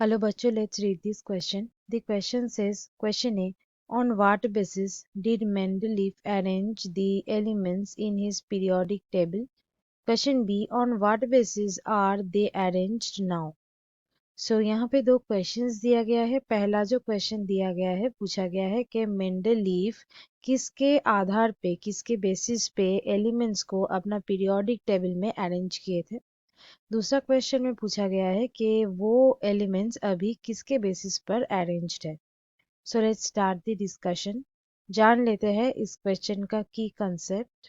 Hello बच्चों, let's read this question. The question says, question A, on what basis did Mendeleev arrange the elements in his periodic table? Question B, on what basis are they arranged now? So यहाँ पे दो questions दिया गया है। पहला जो question दिया गया है, पूछा गया है कि मेंडलीफ किसके आधार पे, किसके बेसिस पे एलिमेंट्स को अपना पीरियोडिक टेबल में अरेंज किए थे। दूसरा क्वेश्चन में पूछा गया है कि वो एलिमेंट्स अभी किसके बेसिस पर अरेंज्ड है। So let's start the discussion. जान लेते हैं इस क्वेश्चन का की कंसेप्ट।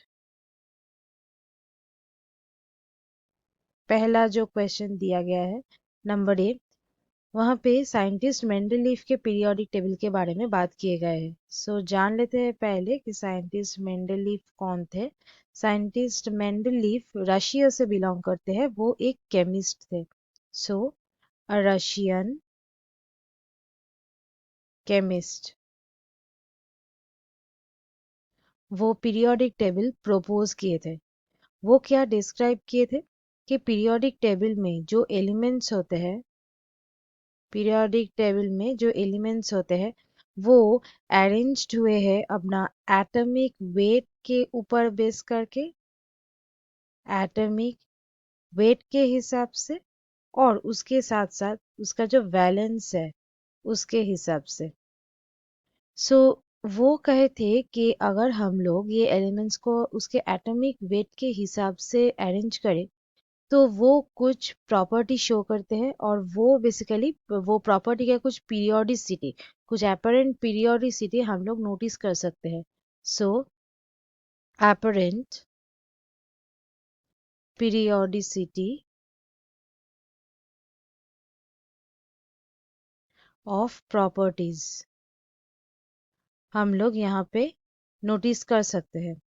पहला जो क्वेश्चन दिया गया है, नंबर ए, वहाँ पे साइंटिस्ट मेंडलीफ के पीरियोडिक टेबल के बारे में बात किए गए हैं। सो जान लेते हैं पहले कि साइंटिस्ट मेंडलीफ कौन थे। साइंटिस्ट मेंडलीफ रशिया से बिलोंग करते हैं, वो एक केमिस्ट थे। सो अ रशियन केमिस्ट, वो पीरियोडिक टेबल प्रपोज किए थे। वो क्या डिस्क्राइब किए थे कि पीरियोडिक टेबल में जो एलिमेंट्स होते हैं, पीरियोडिक टेबल में जो एलिमेंट्स होते हैं वो अरेंज्ड हुए हैं अपना एटॉमिक वेट के ऊपर बेस करके, एटॉमिक वेट के हिसाब से, और उसके साथ साथ उसका जो वैलेंस है उसके हिसाब से। सो वो कहे थे कि अगर हम लोग ये एलिमेंट्स को उसके एटॉमिक वेट के हिसाब से अरेंज करें तो वो कुछ प्रॉपर्टी शो करते हैं, और वो बेसिकली वो प्रॉपर्टी का कुछ पीरियोडिसिटी, कुछ एपरेंट पीरियोडिसिटी हम लोग नोटिस कर सकते हैं। सो एपरेंट पीरियोडिसिटी ऑफ प्रॉपर्टीज हम लोग यहाँ पे नोटिस कर सकते हैं।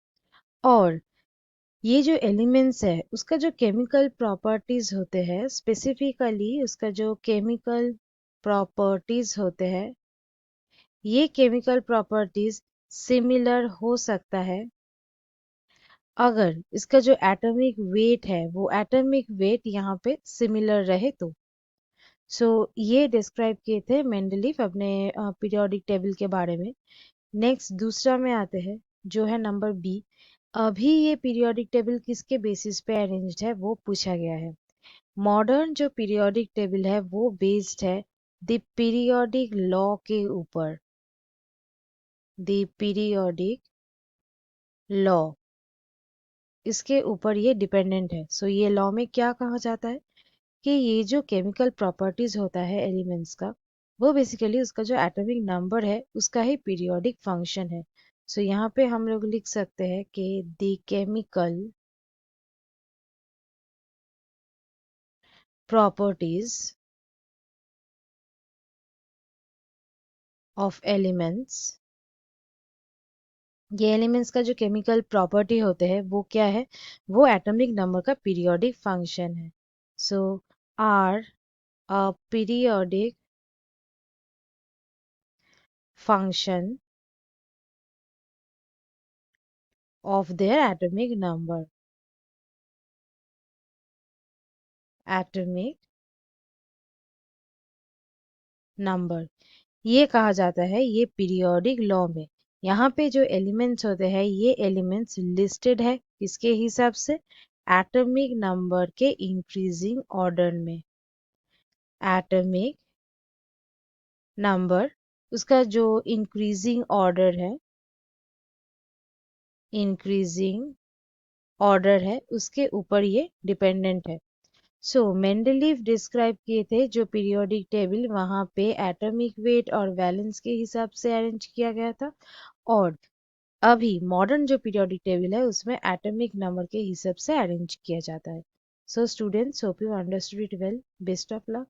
और ये जो एलिमेंट्स है उसका जो केमिकल प्रॉपर्टीज होते हैं, स्पेसिफिकली उसका जो केमिकल प्रॉपर्टीज होते हैं, ये केमिकल प्रॉपर्टीज सिमिलर हो सकता है अगर इसका जो एटॉमिक वेट है वो एटॉमिक वेट यहाँ पे सिमिलर रहे तो। सो ये डिस्क्राइब किए थे मेंडलीफ अपने पीरियोडिक टेबल के बारे में। नेक्स्ट दूसरा में आते हैं, जो है नंबर बी। अभी ये पीरियोडिक टेबल किसके बेसिस पे अरेंज्ड है वो पूछा गया है। मॉडर्न जो पीरियोडिक टेबल है वो बेस्ड है द पीरियोडिक लॉ के ऊपर, द पीरियोडिक लॉ, इसके ऊपर ये डिपेंडेंट है। सो ये लॉ में क्या कहा जाता है कि ये जो केमिकल प्रॉपर्टीज होता है एलिमेंट्स का, वो बेसिकली उसका जो एटॉमिक नंबर है उसका ही पीरियोडिक फंक्शन है। सो यहाँ पे हम लोग लिख सकते हैं कि the chemical properties of elements, ये एलिमेंट्स का जो केमिकल प्रॉपर्टी होते हैं वो क्या है, वो एटॉमिक नंबर का पीरियोडिक फंक्शन है। So are a periodic function of their atomic number, atomic number, ये कहा जाता है ये पीरियोडिक लॉ में। यहाँ पे जो एलिमेंट्स होते हैं ये एलिमेंट्स लिस्टेड है किसके हिसाब से, एटॉमिक नंबर के इंक्रीजिंग ऑर्डर में। एटॉमिक नंबर उसका जो इंक्रीजिंग ऑर्डर है, इंक्रीजिंग ऑर्डर है उसके ऊपर ये डिपेंडेंट है। सो मेंडलीव डिस्क्राइब किए थे जो पीरियोडिक टेबल, वहां पे एटॉमिक वेट और वैलेंस के हिसाब से अरेंज किया गया था। और अभी मॉडर्न जो पीरियोडिक टेबल है उसमें एटॉमिक नंबर के हिसाब से अरेंज किया जाता है। So students, hope you understood it well. Best of luck.